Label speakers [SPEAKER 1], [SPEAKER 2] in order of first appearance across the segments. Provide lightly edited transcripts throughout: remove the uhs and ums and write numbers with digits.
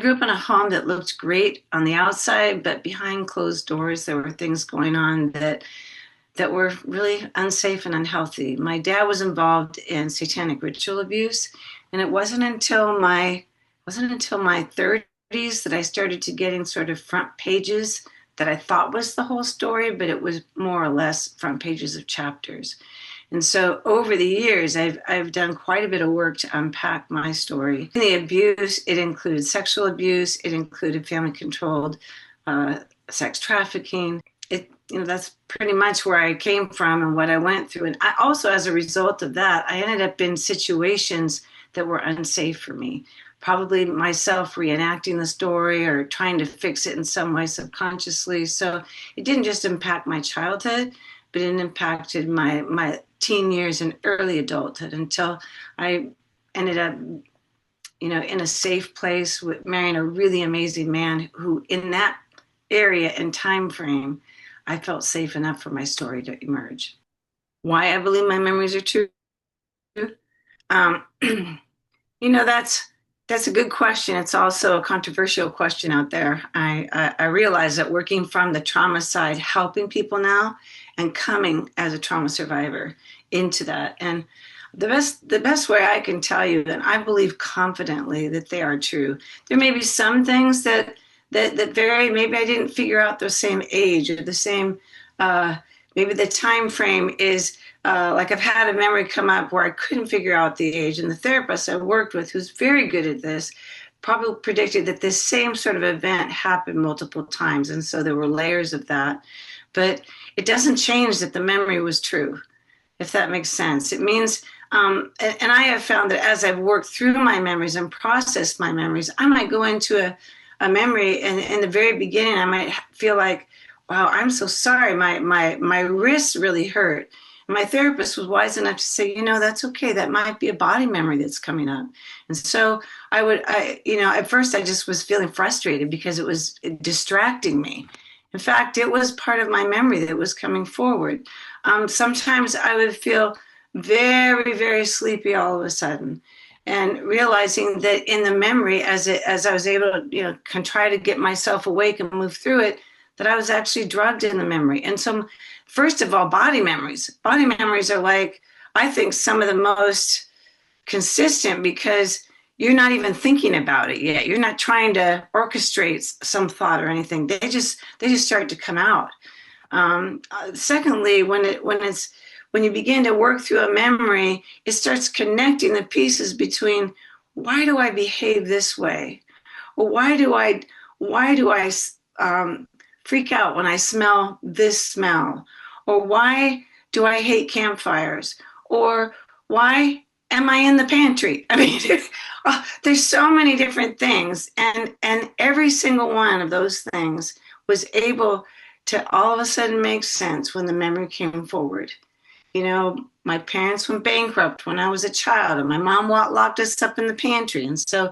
[SPEAKER 1] grew up in a home that looked great on the outside, but behind closed doors, there were things going on that were really unsafe and unhealthy. My dad was involved in satanic ritual abuse, and it wasn't until my 30s that I started to getting sort of front pages that I thought was the whole story, but it was more or less front pages of chapters. And so over the years, I've done quite a bit of work to unpack my story. The abuse, it included sexual abuse, it included family-controlled sex trafficking. That's pretty much where I came from and what I went through. And I also, as a result of that, I ended up in situations that were unsafe for me. Probably myself reenacting the story or trying to fix it in some way subconsciously. So it didn't just impact my childhood, but it impacted my teen years and early adulthood until I ended up, in a safe place with marrying a really amazing man who, in that area and time frame, I felt safe enough for my story to emerge. Why I believe my memories are true? Um, that's a good question. It's also a controversial question out there. I realize that working from the trauma side, helping people now, and coming as a trauma survivor into that. And the best way I can tell you that I believe confidently that they are true. There may be some things that vary. Maybe I didn't figure out the same age or the same. Maybe the time frame is like I've had a memory come up where I couldn't figure out the age, and the therapist I worked with, who's very good at this, probably predicted that this same sort of event happened multiple times, and so there were layers of that. But it doesn't change that the memory was true, if that makes sense. It means, and I have found that as I've worked through my memories and processed my memories, I might go into a memory, and in the very beginning, I might feel like, wow, I'm so sorry. My wrists really hurt. And my therapist was wise enough to say, that's okay. That might be a body memory that's coming up. And so at first I just was feeling frustrated because it was distracting me. In fact, it was part of my memory that was coming forward. Sometimes I would feel very, very sleepy all of a sudden. And realizing that in the memory, as I was able to, try to get myself awake and move through it, that I was actually drugged in the memory. And so, first of all, body memories. Body memories are like, I think, some of the most consistent because you're not even thinking about it yet. You're not trying to orchestrate some thought or anything. They just start to come out. Secondly, when you begin to work through a memory, it starts connecting the pieces between why do I behave this way, or why do I freak out when I smell this smell, or why do I hate campfires, or why am I in the pantry? I mean, there's so many different things, and every single one of those things was able to all of a sudden make sense when the memory came forward. My parents went bankrupt when I was a child, and my mom locked us up in the pantry, and so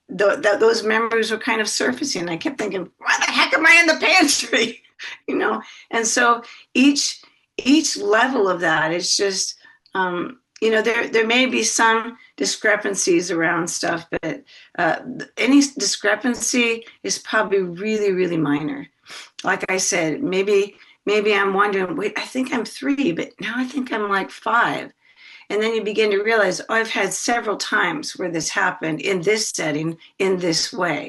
[SPEAKER 1] those memories were kind of surfacing. I kept thinking, why the heck am I in the pantry? And so each level of that is just, there may be some discrepancies around stuff, but any discrepancy is probably really, really minor. Like I said, maybe I'm wondering, wait, I think I'm 3, but now I think I'm like 5. And then you begin to realize, I've had several times where this happened in this setting, in this way.